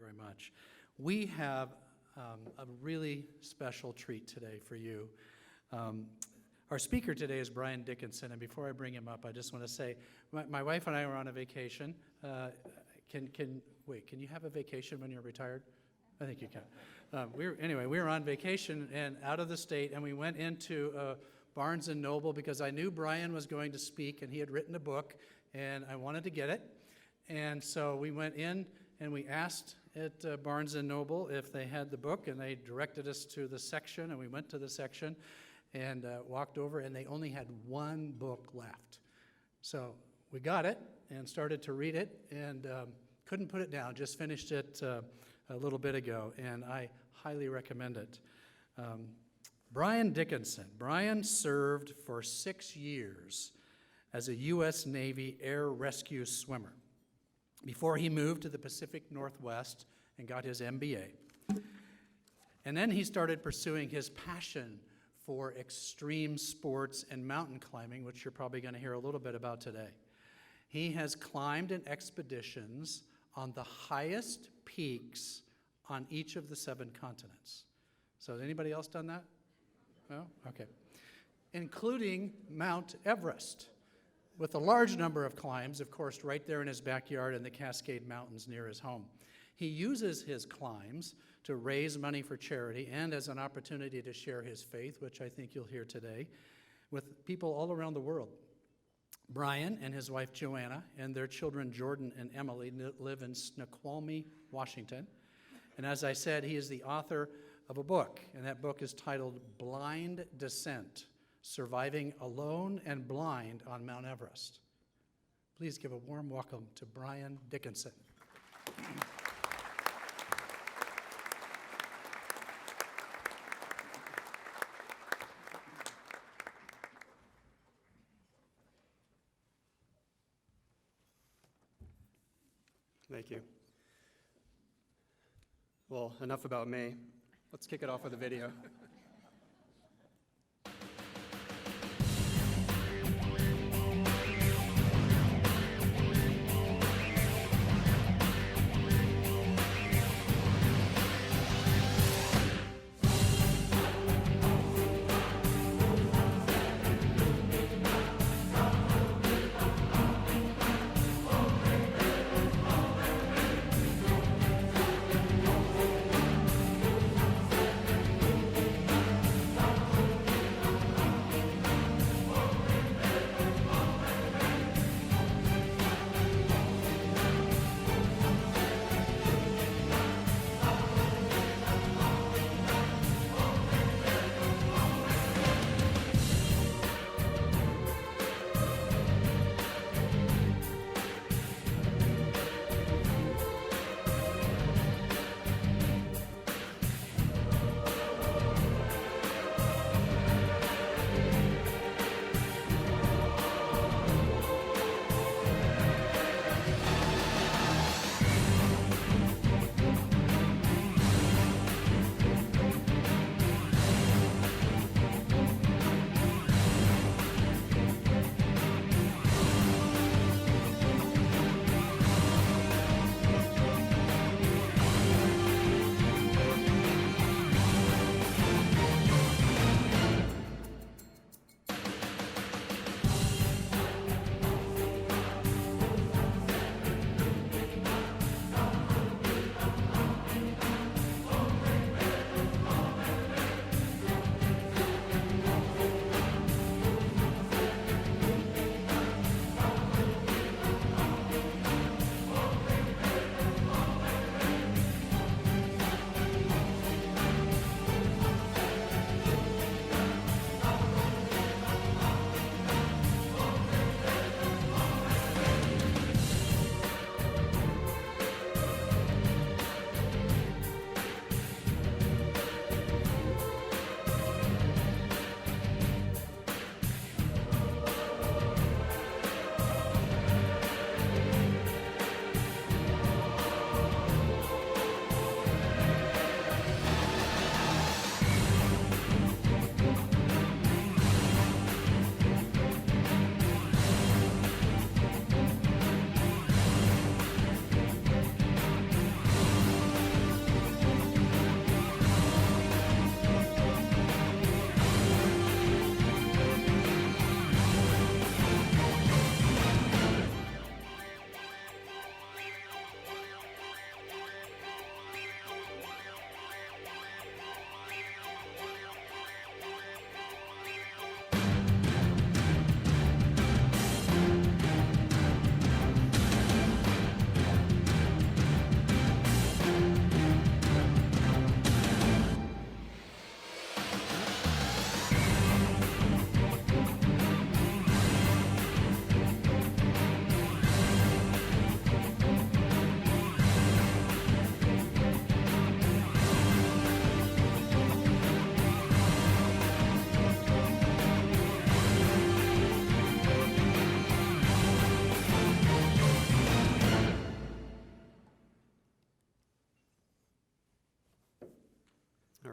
very much. We have a really special treat today for you. Our speaker today is Brian Dickinson, and before I bring him up, I just want to say, my wife and I were on a vacation. Can you have a vacation when you're retired? I think you can. We were on vacation and out of the state, and we went into Barnes & Noble because I knew Brian was going to speak, and he had written a book, and I wanted to get it. And so we went in, and we asked at Barnes & Noble if they had the book, and they directed us to the section, and we went to the section and walked over, and they only had one book left. So we got it and started to read it, and couldn't put it down, just finished it a little bit ago, and I highly recommend it. Brian Dickinson. Brian served for 6 years as a U.S. Navy air rescue swimmer before he moved to the Pacific Northwest and got his MBA. And then he started pursuing his passion for extreme sports and mountain climbing, which you're probably going to hear a little bit about today. He has climbed in expeditions on the highest peaks on each of the 7 continents. So has anybody else done that? No? Okay. Including Mount Everest, with a large number of climbs, of course, right there in his backyard in the Cascade Mountains near his home. He uses his climbs to raise money for charity and as an opportunity to share his faith, which I think you'll hear today, with people all around the world. Brian and his wife Joanna and their children Jordan and Emily live in Snoqualmie, Washington. And as I said, he is the author of a book, and that book is titled Blind Descent: Surviving Alone and Blind on Mount Everest. Please give a warm welcome to Brian Dickinson. Thank you. Well, enough about me. Let's kick it off with a video.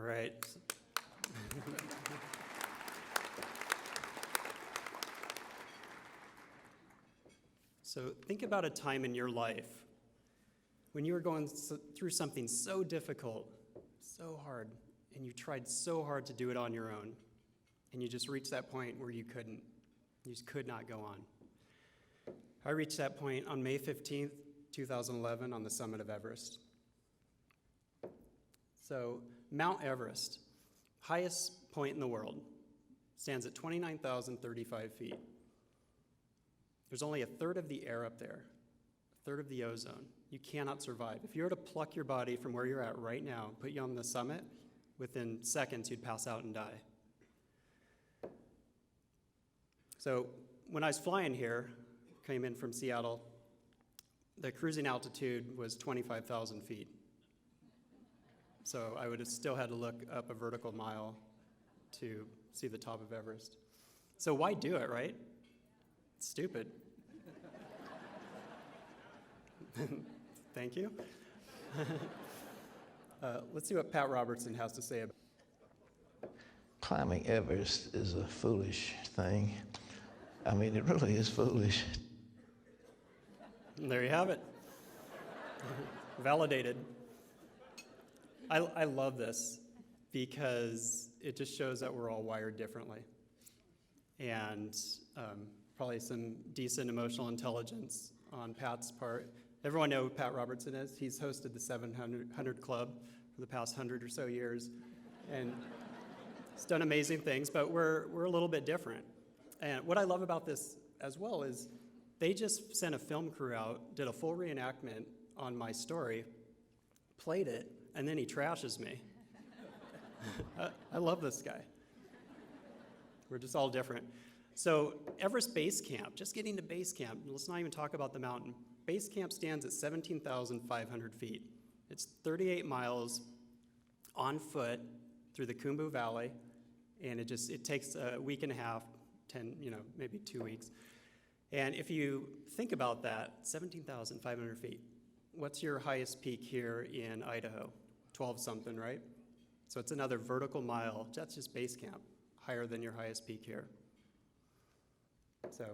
right. So think about a time in your life when you were going through something so difficult, so hard, and you tried so hard to do it on your own, and you just reached that point where you couldn't. You just could not go on. I reached that point on May 15th, 2011, on the summit of Everest. So Mount Everest, highest point in the world, stands at 29,035 feet. There's only a third of the air up there, a third of the ozone. You cannot survive. If you were to pluck your body from where you're at right now, put you on the summit, within seconds you'd pass out and die. So when I was flying here, came in from Seattle, the cruising altitude was 25,000 feet. So I would have still had to look up a vertical mile to see the top of Everest. So why do it, right? It's stupid. Thank you. Let's see what Pat Robertson has to say about it. Climbing Everest is a foolish thing. I mean, it really is foolish. And there you have it. Validated. I love this because it just shows that we're all wired differently. And probably some decent emotional intelligence on Pat's part. Everyone know who Pat Robertson is. He's hosted the 700 Club for the past 100 or so years. And he's done amazing things, but we're a little bit different. And what I love about this as well is they just sent a film crew out, did a full reenactment on my story, played it, and then he trashes me. I love this guy. We're just all different. So Everest Base Camp, just getting to base camp, let's not even talk about the mountain. Base camp stands at 17,500 feet. It's 38 miles on foot through the Khumbu Valley, and it takes a week and a half, 10, maybe 2 weeks. And if you think about that, 17,500 feet, what's your highest peak here in Idaho? 12 something, right? So it's another vertical mile, that's just base camp, higher than your highest peak here. So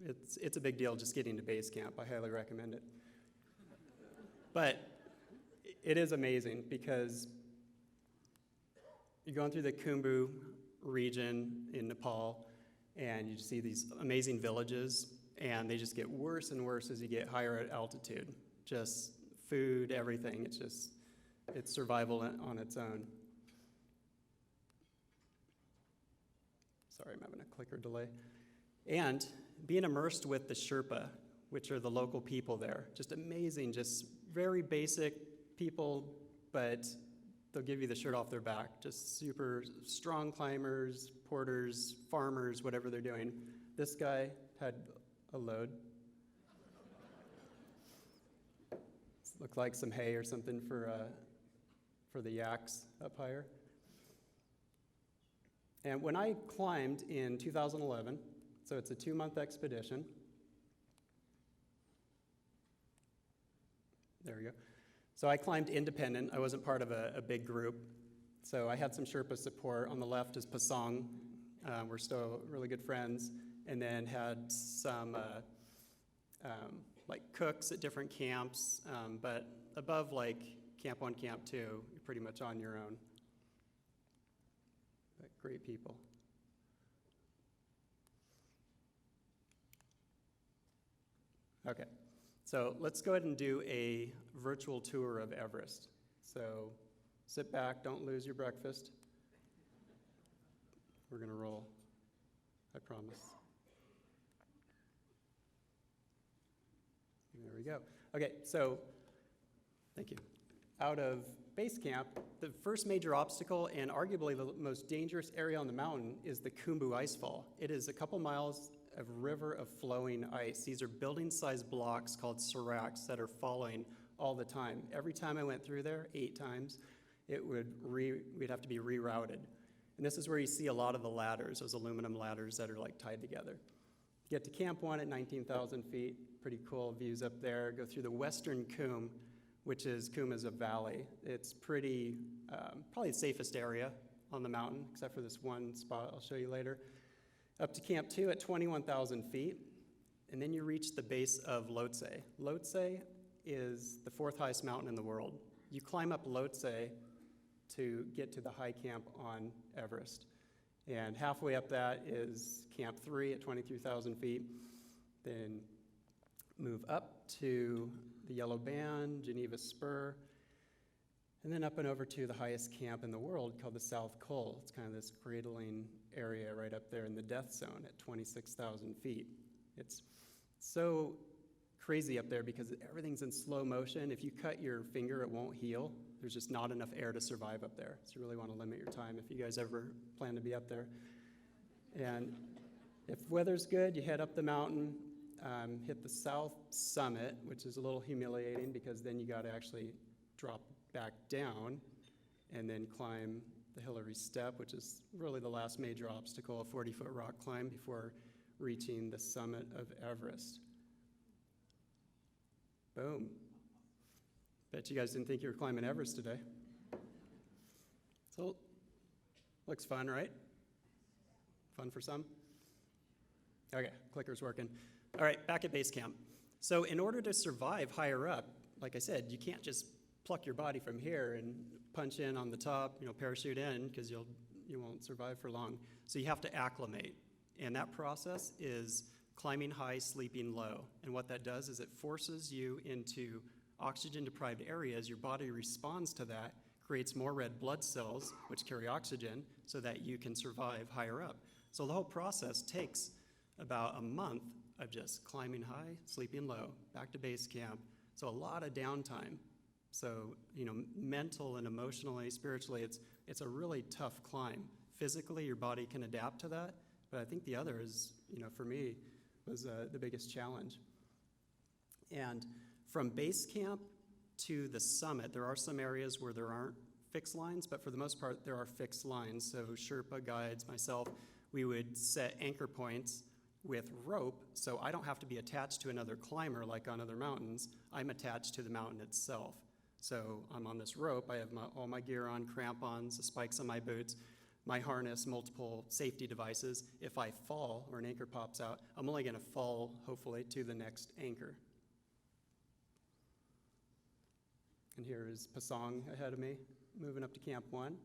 it's a big deal just getting to base camp. I highly recommend it. But it is amazing because you're going through the Khumbu region in Nepal, and you see these amazing villages, and they just get worse and worse as you get higher at altitude. Just food, everything. It's survival on its own. Sorry, I'm having a clicker delay. And being immersed with the Sherpa, which are the local people there. Just amazing, just very basic people, but they'll give you the shirt off their back. Just super strong climbers, porters, farmers, whatever they're doing. This guy had a load. Looked like some hay or something for the yaks up higher. And when I climbed in 2011, so it's a 2-month expedition. There we go. So I climbed independent. I wasn't part of a big group. So I had some Sherpa support. On the left is Pasong. We're still really good friends. And then had some like cooks at different camps. But above like Camp 1, Camp 2, you're pretty much on your own. But great people. Okay, so let's go ahead and do a virtual tour of Everest. So sit back, don't lose your breakfast. We're gonna roll, I promise. There we go. Okay, so, thank you. Out of base camp, the first major obstacle and arguably the most dangerous area on the mountain is the Khumbu Icefall. It is a couple miles of river of flowing ice. These are building-sized blocks called seracs that are falling all the time. Every time I went through there, 8 times, we'd have to be rerouted. And this is where you see a lot of the ladders, those aluminum ladders that are like tied together. Get to Camp 1 at 19,000 feet, pretty cool views up there. Go through the western Khum, which is Kuma's a valley. It's pretty, probably the safest area on the mountain, except for this one spot I'll show you later. Up to Camp 2 at 21,000 feet, and then you reach the base of Lhotse. Lhotse is the fourth highest mountain in the world. You climb up Lhotse to get to the high camp on Everest. And halfway up that is Camp 3 at 23,000 feet. Then move up to the Yellow Band, Geneva Spur, and then up and over to the highest camp in the world called the South Col. It's kind of this cradling area right up there in the death zone at 26,000 feet. It's so crazy up there because everything's in slow motion. If you cut your finger, it won't heal. There's just not enough air to survive up there. So you really want to limit your time if you guys ever plan to be up there. And if weather's good, you head up the mountain, hit the south summit, which is a little humiliating because then you got to actually drop back down and then climb the Hillary Step, which is really the last major obstacle, a 40-foot rock climb before reaching the summit of Everest. Boom. Bet you guys didn't think you were climbing Everest today. So, looks fun, right? Fun for some? Okay, clicker's working. All right, back at base camp. So in order to survive higher up, like I said, you can't just pluck your body from here and punch in on the top, parachute in, because you won't survive for long. So you have to acclimate. And that process is climbing high, sleeping low. And what that does is it forces you into oxygen-deprived areas. Your body responds to that, creates more red blood cells, which carry oxygen, so that you can survive higher up. So the whole process takes about a month of just climbing high, sleeping low, back to base camp. So a lot of downtime. So, mental and emotionally, spiritually, it's a really tough climb. Physically, your body can adapt to that, but I think the other is, for me, was the biggest challenge. And from base camp to the summit, there are some areas where there aren't fixed lines, but for the most part, there are fixed lines. So Sherpa guides, myself, we would set anchor points with rope, so I don't have to be attached to another climber like on other mountains. I'm attached to the mountain itself. So I'm on this rope, I have all my gear on, crampons, the spikes on my boots, my harness, multiple safety devices. If I fall or an anchor pops out, I'm only gonna fall, hopefully, to the next anchor. And here is Pasong ahead of me, moving up to Camp 1.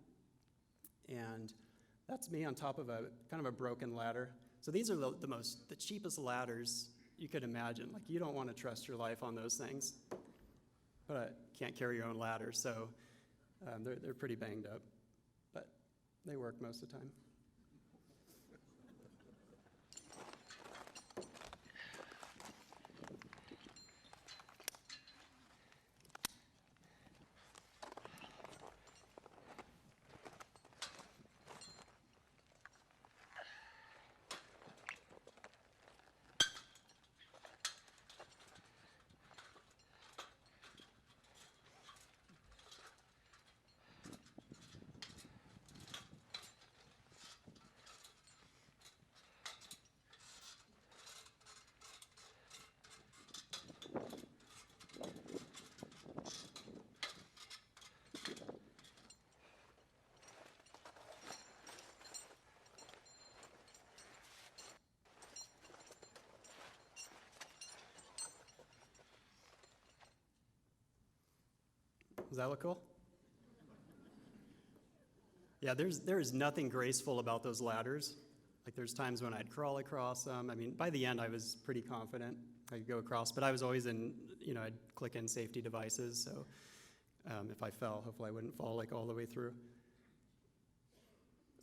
And that's me on top of a kind of a broken ladder. So these are the cheapest ladders you could imagine. Like, you don't want to trust your life on those things, but can't carry your own ladder, so they're pretty banged up, but they work most of the time. Does that look cool? Yeah, there is nothing graceful about those ladders. Like, there's times when I'd crawl across them. I mean, by the end, I was pretty confident I could go across, but I was always I'd click in safety devices, so if I fell, hopefully I wouldn't fall like all the way through.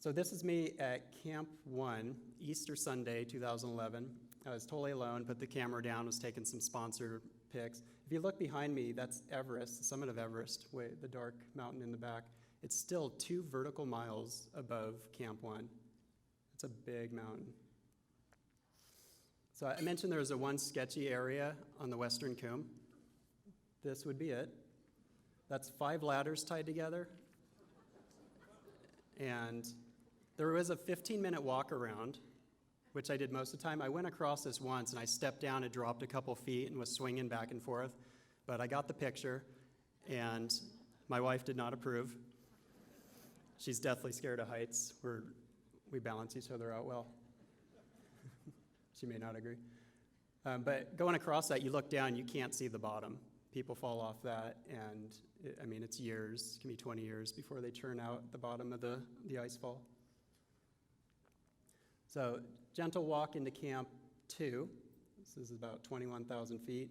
So this is me at Camp 1, Easter Sunday, 2011. I was totally alone, put the camera down, was taking some sponsor pics. If you look behind me, that's Everest, the summit of Everest, the dark mountain in the back. It's still 2 vertical miles above Camp 1. It's a big mountain. So I mentioned there was one sketchy area on the western comb. This would be it. That's 5 ladders tied together. And there was a 15-minute walk around, which I did most of the time. I went across this once, and I stepped down and dropped a couple feet and was swinging back and forth. But I got the picture. and my wife did not approve. She's deathly scared of heights. We balance each other out well. She may not agree. But going across that, you look down, you can't see the bottom. People fall off that, and it's years, it can be 20 years before they churn out the bottom of the ice fall. So, gentle walk into Camp 2. This is about 21,000 feet.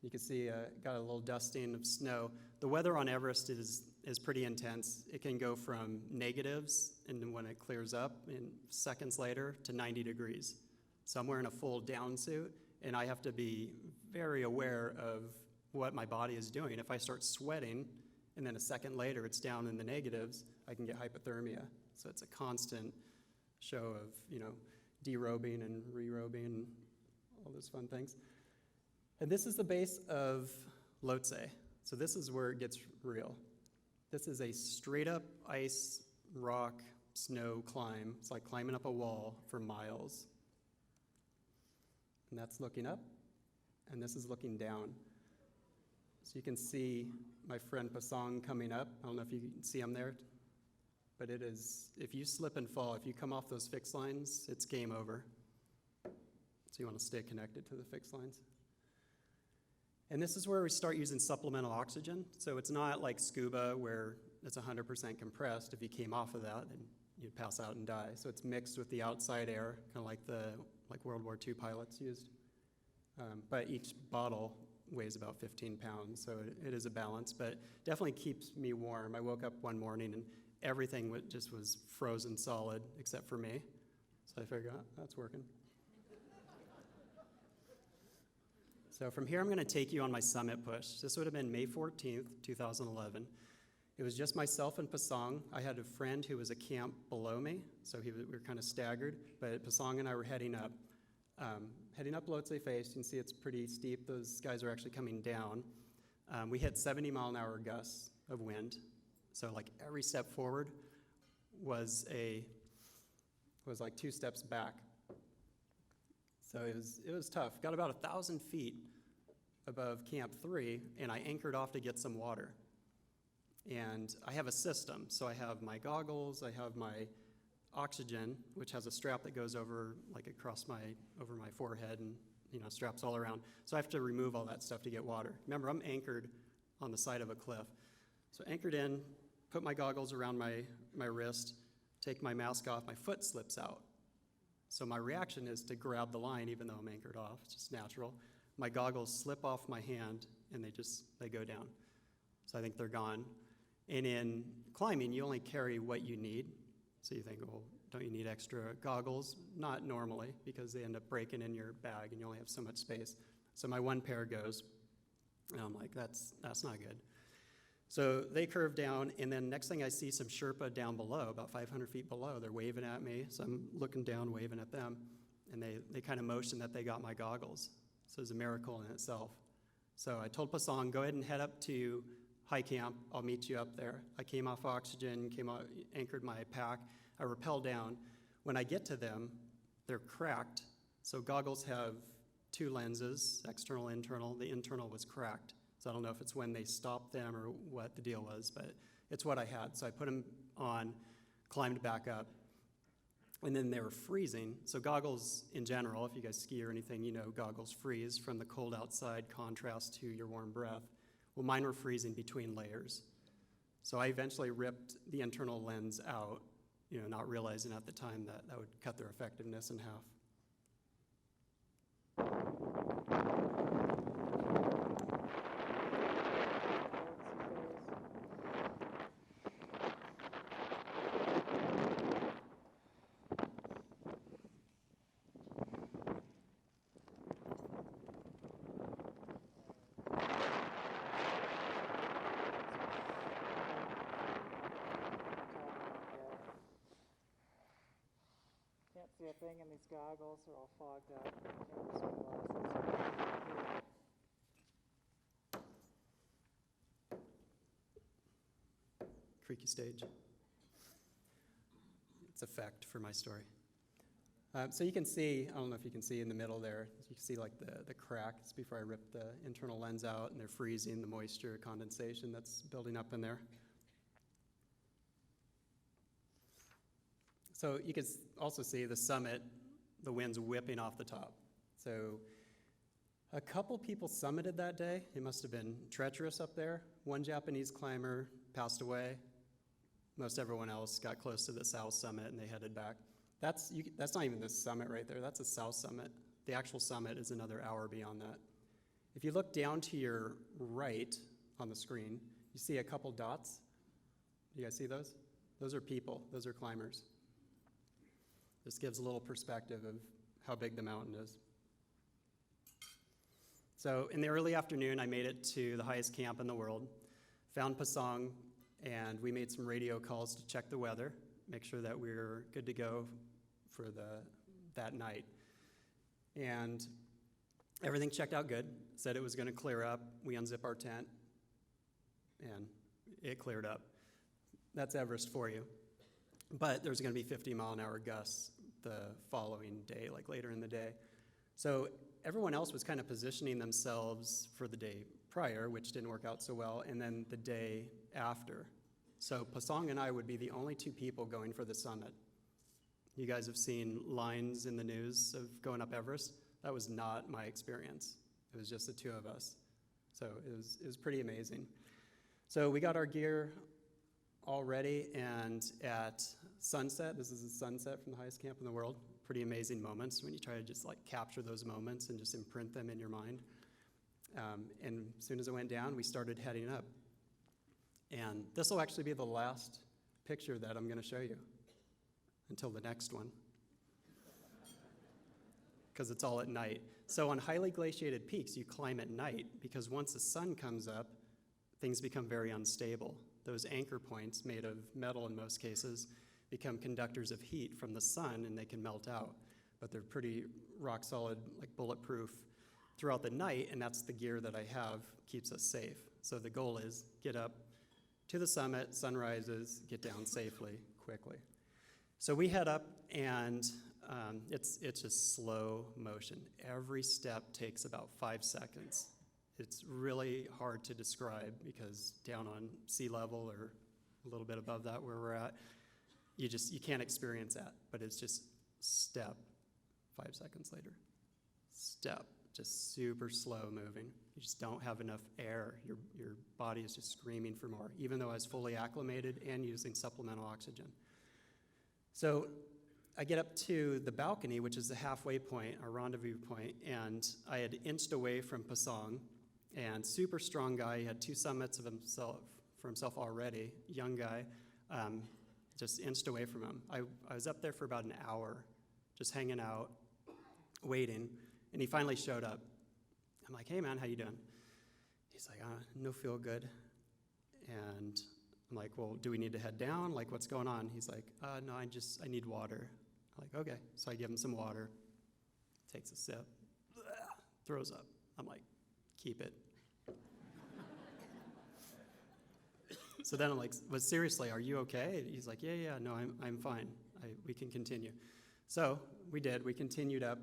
You can see got a little dusting of snow. The weather on Everest is pretty intense. It can go from negatives, and then when it clears up, in seconds later, to 90 degrees. So I'm wearing a full down suit, and I have to be very aware of what my body is doing. If I start sweating, and then a second later it's down in the negatives, I can get hypothermia. So it's a constant show of, derobing and re-robing and all those fun things. And this is the base of Lhotse. So this is where it gets real. This is a straight up ice, rock, snow climb. It's like climbing up a wall for miles. And that's looking up, and this is looking down. So you can see my friend Pasong coming up. I don't know if you can see him there, but it is, if you slip and fall, if you come off those fixed lines, it's game over. So you want to stay connected to the fixed lines. And this is where we start using supplemental oxygen. So it's not like scuba where it's 100% compressed. If you came off of that, then you'd pass out and die. So it's mixed with the outside air, kind of like World War II pilots used. But each bottle weighs about 15 pounds, so it is a balance, but definitely keeps me warm. I woke up one morning and everything just was frozen solid except for me. So I figured, that's working. So from here, I'm going to take you on my summit push. This would have been May 14th, 2011. It was just myself and Pasong. I had a friend who was a camp below me, so we were kind of staggered, but Pasong and I were heading up Lhotse face. You can see it's pretty steep. Those guys are actually coming down. We hit 70-mile-an-hour gusts of wind, so like every step forward was like 2 steps back. So it was tough. Got about 1,000 feet above Camp 3, and I anchored off to get some water. And I have a system. So I have my goggles, I have my oxygen, which has a strap that goes over my forehead and straps all around. So I have to remove all that stuff to get water. Remember, I'm anchored on the side of a cliff. So anchored in, put my goggles around my wrist, take my mask off, my foot slips out. So my reaction is to grab the line even though I'm anchored off. It's just natural. My goggles slip off my hand and they go down. So I think they're gone. And in climbing, you only carry what you need. So you think, well, don't you need extra goggles? Not normally, because they end up breaking in your bag and you only have so much space. So my one pair goes, and I'm like, that's not good. So they curve down, and then next thing I see some Sherpa down below, about 500 feet below. They're waving at me, so I'm looking down, waving at them, and they kind of motion that they got my goggles. So it's a miracle in itself. So I told Pasong, go ahead and head up to high camp. I'll meet you up there. I came off oxygen, anchored my pack. I rappel down. When I get to them, they're cracked. So goggles have 2 lenses, external, internal. The internal was cracked. So I don't know if it's when they stopped them or what the deal was, but it's what I had. So I put them on, climbed back up, and then they were freezing. So goggles in general, if you guys ski or anything, goggles freeze from the cold outside contrast to your warm breath. Well, mine were freezing between layers. So I eventually ripped the internal lens out, not realizing at the time that would cut their effectiveness in half. Can't see a thing in these goggles, they're all fogged up. Can't see glasses. Creaky stage. It's a fact for my story. So you can see, I don't know if you can see in the middle there, you can see like the cracks before I rip the internal lens out, and they're freezing the moisture condensation that's building up in there. So you can also see the summit, the wind's whipping off the top. So a couple people summited that day. It must have been treacherous up there. One Japanese climber passed away. Most everyone else got close to the south summit and they headed back. That's not even the summit right there. That's a south summit. The actual summit is another hour beyond that. If you look down to your right on the screen, you see a couple dots. You guys see those? Those are people. Those are climbers. This gives a little perspective of how big the mountain is. So in the early afternoon, I made it to the highest camp in the world, found Pasong, and we made some radio calls to check the weather, make sure that we were good to go for that night. And everything checked out good, said it was going to clear up. We unzip our tent, and it cleared up. That's Everest for you. But there's going to be 50-mile-an-hour gusts the following day, like later in the day. So everyone else was kind of positioning themselves for the day prior, which didn't work out so well, and then the day after. So Pasong and I would be the only two people going for the summit. You guys have seen lines in the news of going up Everest. That was not my experience. It was just the two of us. So it was pretty amazing. So we got our gear all ready, and at sunset, this is the sunset from the highest camp in the world, pretty amazing moments when you try to just like capture those moments and just imprint them in your mind. And as soon as it went down, we started heading up. And this will actually be the last picture that I'm going to show you until the next one, because it's all at night. So on highly glaciated peaks, you climb at night because once the sun comes up, things become very unstable. Those anchor points, made of metal in most cases, become conductors of heat from the sun, and they can melt out. But they're pretty rock solid, like bulletproof throughout the night, and that's the gear that I have, keeps us safe. So the goal is get up to the summit, sun rises, get down safely, quickly. So we head up, and it's just slow motion. Every step takes about 5 seconds. It's really hard to describe because down on sea level or a little bit above that where we're at, you can't experience that, but it's just step, 5 seconds later, step, just super slow moving. You just don't have enough air. Your body is just screaming for more, even though I was fully acclimated and using supplemental oxygen. So I get up to the balcony, which is the halfway point, our rendezvous point, and I had inched away from Pasong, and super strong guy. He had 2 summits of himself for himself already, young guy, just inched away from him. I was up there for about an hour, just hanging out, waiting, and he finally showed up. I'm like, hey man, how you doing? He's like, no feel good. And I'm like, well, do we need to head down? Like, what's going on? He's like, no, I need water. I'm like, okay. So I give him some water, takes a sip, throws up. I'm like, keep it. So then I'm like, but seriously, are you okay? He's like, yeah, no, I'm fine. We can continue. So we did. We continued up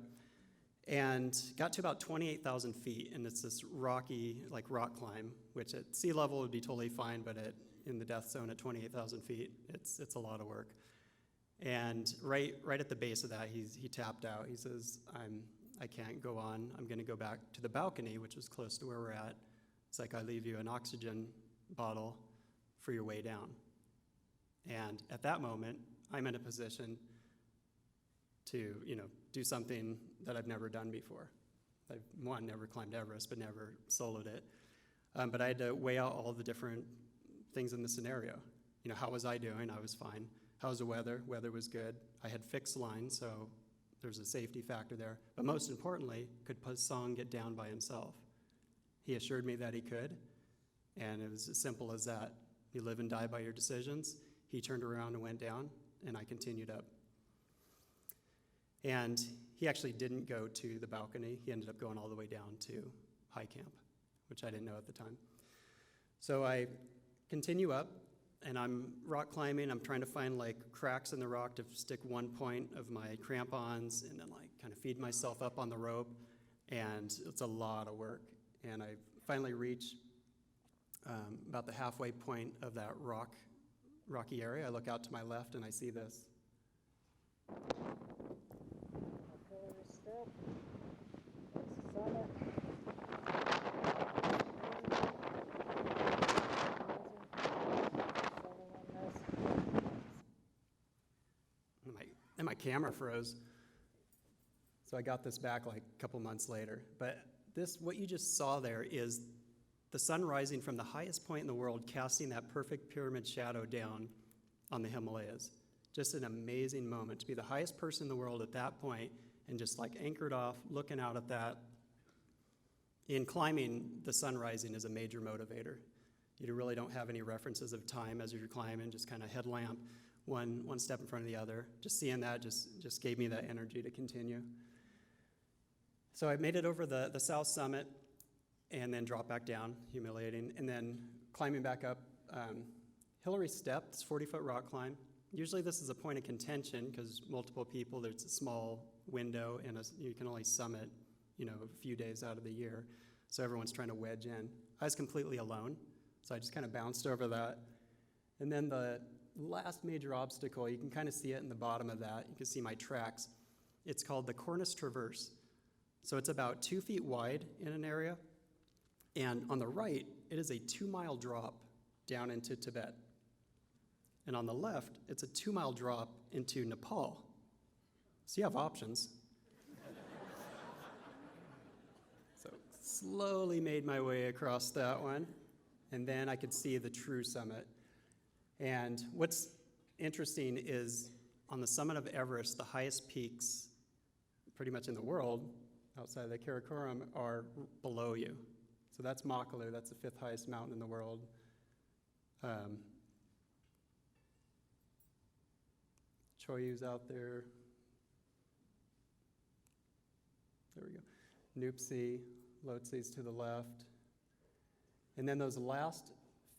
and got to about 28,000 feet, and it's this rocky, like rock climb, which at sea level would be totally fine, but in the death zone at 28,000 feet, it's a lot of work. And right at the base of that, he tapped out. He says, I can't go on. I'm going to go back to the balcony, which was close to where we're at. It's like, I leave you an oxygen bottle for your way down. And at that moment, I'm in a position to, do something that I've never done before. I've, never climbed Everest, but never soloed it. But I had to weigh out all the different things in the scenario. How was I doing? I was fine. How was the weather? Weather was good. I had fixed lines, so there's a safety factor there. But most importantly, could Pasong get down by himself? He assured me that he could, and it was as simple as that. You live and die by your decisions. He turned around and went down, and I continued up. And he actually didn't go to the balcony. He ended up going all the way down to high camp, which I didn't know at the time. So I continue up, and I'm rock climbing. I'm trying to find like cracks in the rock to stick one point of my crampons and then like kind of feed myself up on the rope. And it's a lot of work. And I finally reach about the halfway point of that rocky area. I look out to my left and I see this. Pillar step. That's the summit. And my camera froze. So I got this back like a couple months later. But this, what you just saw there is the sun rising from the highest point in the world, casting that perfect pyramid shadow down on the Himalayas. Just an amazing moment to be the highest person in the world at that point and just like anchored off, looking out at that. In climbing, the sun rising is a major motivator. You really don't have any references of time as you're climbing, just kind of headlamp, one step in front of the other. Just seeing that just gave me that energy to continue. So I made it over the south summit and then dropped back down, humiliating, and then climbing back up Hillary Step, this 40-foot rock climb. Usually this is a point of contention because multiple people, there's a small window and you can only summit, a few days out of the year. So everyone's trying to wedge in. I was completely alone, so I just kind of bounced over that. And then the last major obstacle, you can kind of see it in the bottom of that. You can see my tracks. It's called the Cornice Traverse. So it's about 2 feet wide in an area. And on the right, it is a 2-mile drop down into Tibet. And on the left, it's a 2-mile drop into Nepal. So you have options. So slowly made my way across that one. And then I could see the true summit. And what's interesting is on the summit of Everest, the highest peaks pretty much in the world outside of the Karakoram are below you. So that's Makalu, that's the 5th highest mountain in the world. Choyu's out there. There we go. Nuptse, Lhotese's to the left. And then those last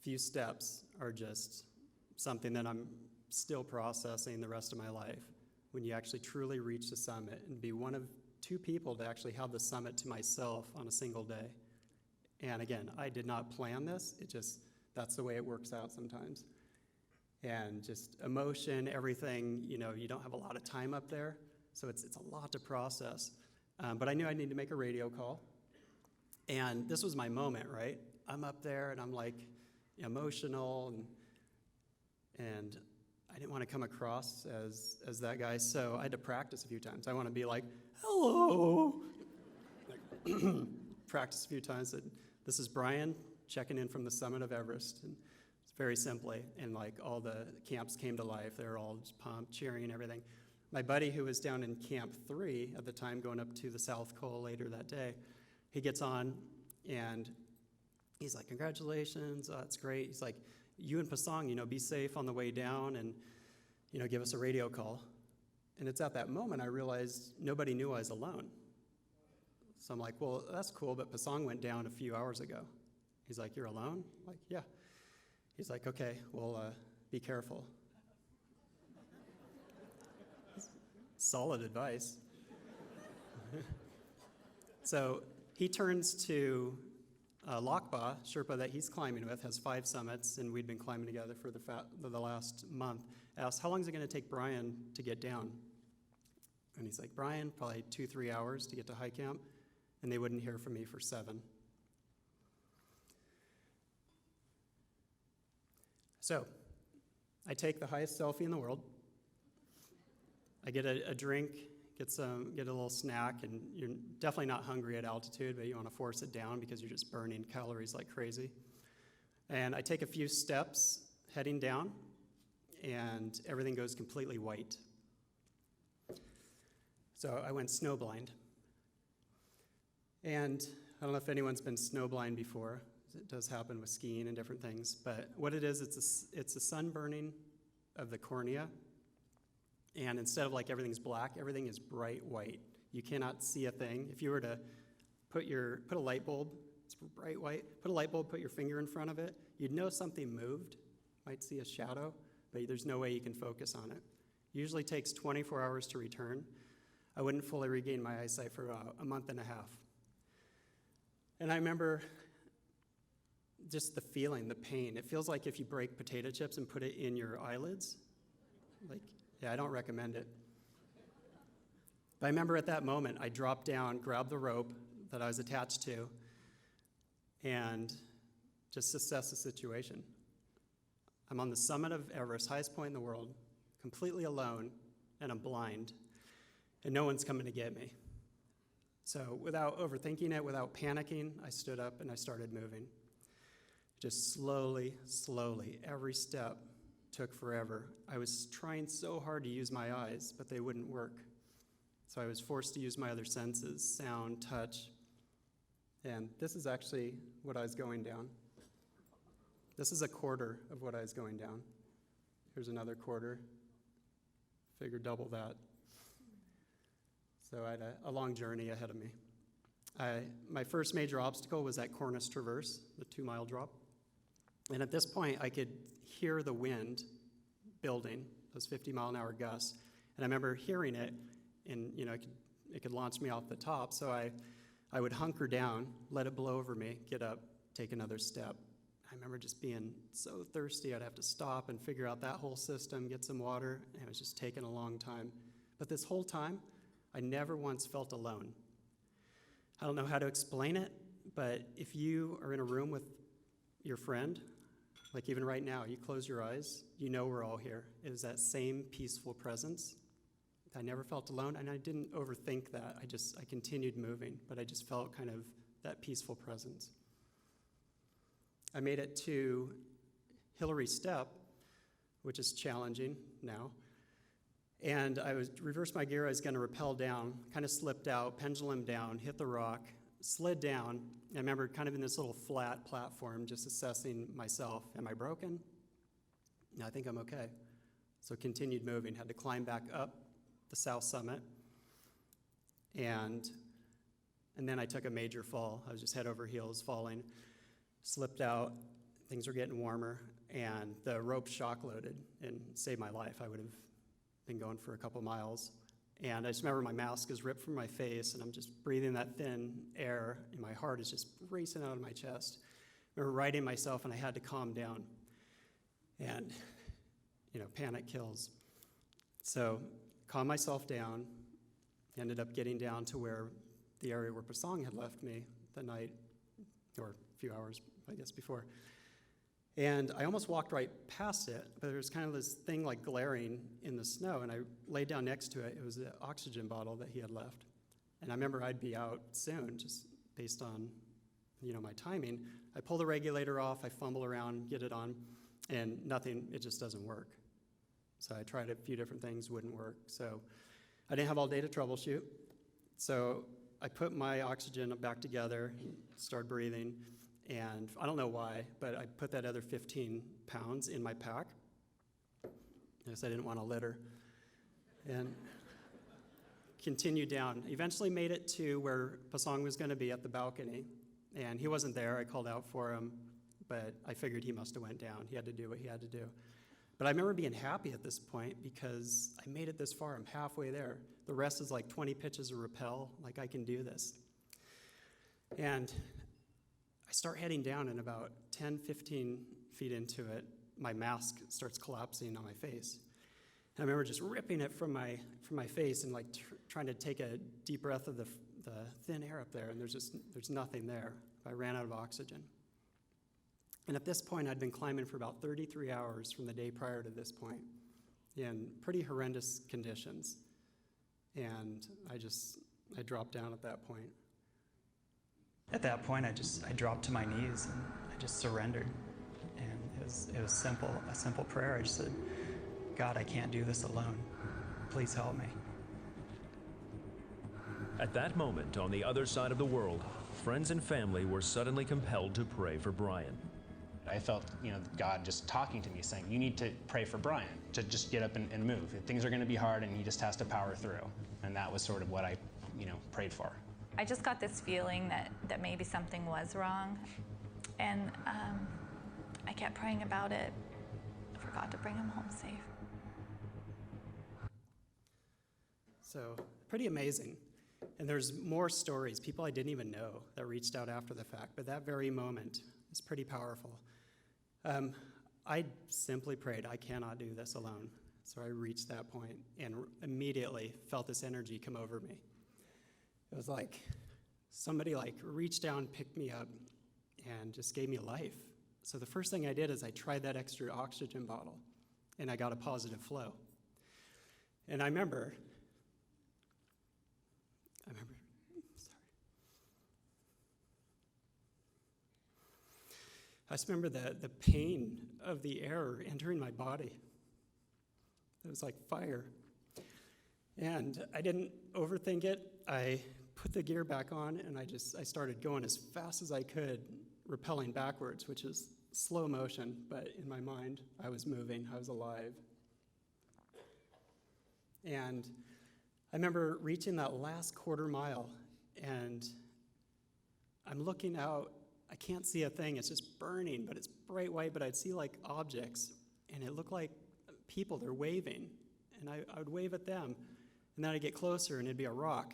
few steps are just something that I'm still processing the rest of my life. When you actually truly reach the summit and be one of 2 people to actually have the summit to myself on a single day. And again, I did not plan this. That's the way it works out sometimes. And just emotion, everything, you don't have a lot of time up there. So it's a lot to process. But I knew I needed to make a radio call. And this was my moment, right? I'm up there and I'm like emotional and I didn't want to come across as that guy, so I had to practice a few times. I want to be like, hello. Practice a few times. This is Brian checking in from the summit of Everest. And it's very simply, and like all the camps came to life. They were all just pumped, cheering and everything. My buddy who was down in Camp 3 at the time, going up to the South Col later that day, he gets on and he's like, congratulations, that's great. He's like, you and Pasang, be safe on the way down and, give us a radio call. And it's at that moment I realized nobody knew I was alone. So I'm like, well, that's cool, but Pasang went down a few hours ago. He's like, you're alone? I'm like, yeah. He's like, okay, well, be careful. Solid advice. So he turns to Lakpa, Sherpa that he's climbing with, has 5 summits, and we'd been climbing together for the last month. Asked, how long is it going to take Brian to get down? And he's like, Brian, probably 2-3 hours to get to high camp. And they wouldn't hear from me for 7. So I take the highest selfie in the world. I get a drink, get a little snack, and you're definitely not hungry at altitude, but you want to force it down because you're just burning calories like crazy. And I take a few steps heading down, and everything goes completely white. So I went snowblind. And I don't know if anyone's been snowblind before. It does happen with skiing and different things. But what it is, it's a sunburning of the cornea. And instead of like everything's black, everything is bright white. You cannot see a thing. If you were to put a light bulb, it's bright white, put a light bulb, put your finger in front of it, you'd know something moved might see a shadow, but there's no way you can focus on it. Usually takes 24 hours to return. I wouldn't fully regain my eyesight for a month and a half. And I remember just the feeling, the pain. It feels like if you break potato chips and put it in your eyelids. Like, yeah, I don't recommend it. But I remember at that moment, I dropped down, grabbed the rope that I was attached to, and just assessed the situation. I'm on the summit of Everest, highest point in the world, completely alone, and I'm blind, and no one's coming to get me. So without overthinking it, without panicking, I stood up and I started moving. Just slowly, every step took forever. I was trying so hard to use my eyes, but they wouldn't work. So I was forced to use my other senses, sound, touch. And this is actually what I was going down. This is a quarter of what I was going down. Here's another quarter. Figure double that. So I had a long journey ahead of me. My first major obstacle was that Cornice Traverse, the 2-mile drop. And at this point, I could hear the wind building, those 50-mile-an-hour gusts. And I remember hearing it, and it could launch me off the top. So I would hunker down, let it blow over me, get up, take another step. I remember just being so thirsty, I'd have to stop and figure out that whole system, get some water, and it was just taking a long time. But this whole time, I never once felt alone. I don't know how to explain it, but if you are in a room with your friend, like even right now, you close your eyes, you know we're all here. It was that same peaceful presence. I never felt alone, and I didn't overthink that. I continued moving, but I just felt kind of that peaceful presence. I made it to Hillary Step, which is challenging now. And I reversed my gear. I was going to rappel down, kind of slipped out, pendulum down, hit the rock, slid down. I remember kind of in this little flat platform, just assessing myself. Am I broken? No, I think I'm okay. So continued moving. Had to climb back up the south summit. And then I took a major fall. I was just head over heels falling. Slipped out. Things were getting warmer. And the rope shock loaded and saved my life. I would have been going for a couple miles. And I just remember my mask is ripped from my face, and I'm just breathing that thin air, and my heart is just racing out of my chest. I remember writing myself, and I had to calm down. And, panic kills. So, calmed myself down, ended up getting down to where the area where Pasong had left me the night, or a few hours, I guess, before. And I almost walked right past it, but there was kind of this thing like glaring in the snow, and I laid down next to it. It was an oxygen bottle that he had left. And I remember I'd be out soon, just based on, my timing. I pull the regulator off, I fumble around, get it on, and nothing, it just doesn't work. So I tried a few different things, wouldn't work. So I didn't have all day to troubleshoot. So I put my oxygen back together, started breathing. And I don't know why, but I put that other 15 pounds in my pack. I guess I didn't want to litter. And continued down. Eventually made it to where Pasong was going to be at the balcony. And he wasn't there. I called out for him, but I figured he must have went down. He had to do what he had to do. But I remember being happy at this point because I made it this far. I'm halfway there. The rest is like 20 pitches of rappel. Like, I can do this. And I start heading down, and about 10, 15 feet into it, my mask starts collapsing on my face. And I remember just ripping it from my face and trying to take a deep breath of the thin air up there, and there's nothing there. I ran out of oxygen. And at this point, I'd been climbing for about 33 hours from the day prior to this point in pretty horrendous conditions. And I dropped down at that point. At that point, I dropped to my knees and I just surrendered. And it was simple, a simple prayer. I just said, God, I can't do this alone. Please help me. At that moment, on the other side of the world, friends and family were suddenly compelled to pray for Brian. I felt, God just talking to me, saying, you need to pray for Brian, to just get up and move. Things are going to be hard, and he just has to power through. And that was sort of what I, prayed for. I just got this feeling that maybe something was wrong, and I kept praying about it. God to bring him home safe. So pretty amazing. And there's more stories, people I didn't even know that reached out after the fact, but that very moment is pretty powerful. I simply prayed, I cannot do this alone. So I reached that point and immediately felt this energy come over me. It was like somebody reached down, picked me up, and just gave me life. So the first thing I did is I tried that extra oxygen bottle, and I got a positive flow. And I remember, I just remember the pain of the air entering my body. It was like fire. And I didn't overthink it. I put the gear back on, and I started going as fast as I could, rappelling backwards, which is slow motion, but in my mind, I was moving, I was alive. And I remember reaching that last quarter mile, and I'm looking out. I can't see a thing. It's just burning, but it's bright white, but I'd see objects, and it looked like people. They're waving, and I would wave at them, and then I'd get closer, and it'd be a rock,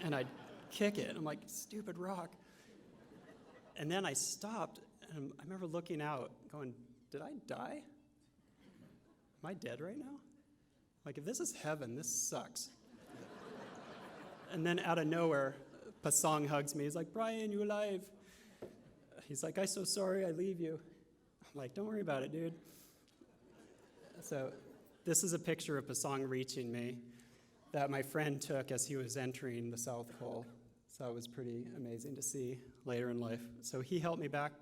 and I'd kick it. I'm like, stupid rock. And then I stopped, and I remember looking out, going, did I die? Am I dead right now? If this is heaven, this sucks. And then out of nowhere, Pasong hugs me. He's like, Brian, you alive? He's like, I'm so sorry I leave you. I'm like, don't worry about it, dude. So this is a picture of Pasong reaching me that my friend took as he was entering the South Pole. So it was pretty amazing to see later in life. So he helped me back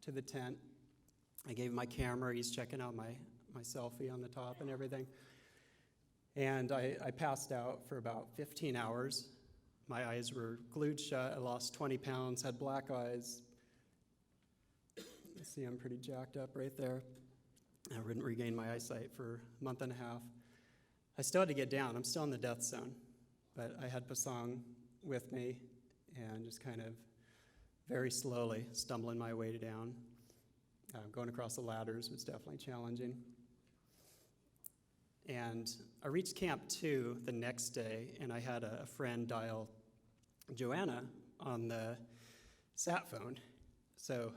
to the tent. I gave him my camera. He's checking out my selfie on the top and everything. And I passed out for about 15 hours. My eyes were glued shut. I lost 20 pounds, had black eyes. You see I'm pretty jacked up right there. I didn't regain my eyesight for a month and a half. I still had to get down. I'm still in the death zone. But I had Pasong with me and just kind of very slowly stumbling my way down. Going across the ladders was definitely challenging. And I reached Camp 2 the next day, and I had a friend dial Joanna on the sat phone. So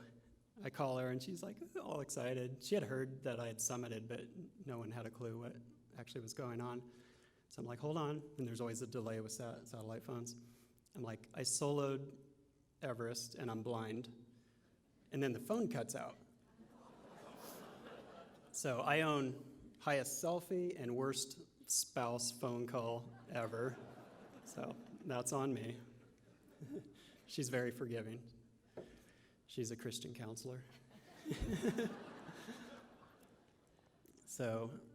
I call her, and she's like all excited. She had heard that I had summited, but no one had a clue what actually was going on. So I'm like, hold on. And there's always a delay with satellite phones. I'm like, I soloed Everest, and I'm blind. And then the phone cuts out. So I own highest selfie and worst spouse phone call ever. So that's on me. She's very forgiving. She's a Christian counselor.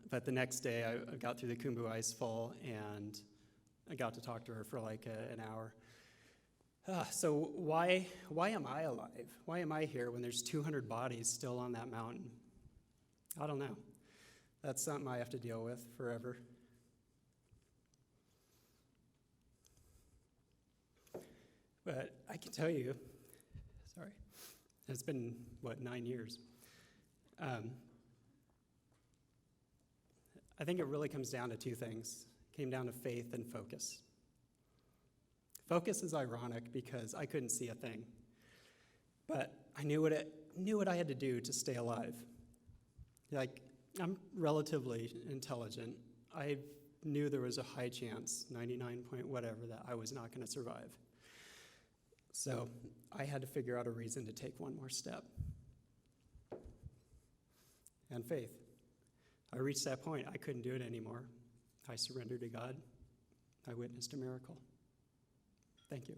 But the next day I got through the Khumbu Icefall, and I got to talk to her for an hour. So why am I alive? Why am I here when there's 200 bodies still on that mountain? I don't know. That's something I have to deal with forever. But I can tell you, it's been, 9 years? I think it really comes down to two things. It came down to faith and focus. Focus is ironic because I couldn't see a thing, but I knew what I had to do to stay alive. I'm relatively intelligent. I knew there was a high chance, 99 point whatever, that I was not going to survive. So I had to figure out a reason to take one more step. And faith. I reached that point. I couldn't do it anymore. I surrendered to God. I witnessed a miracle. Thank you.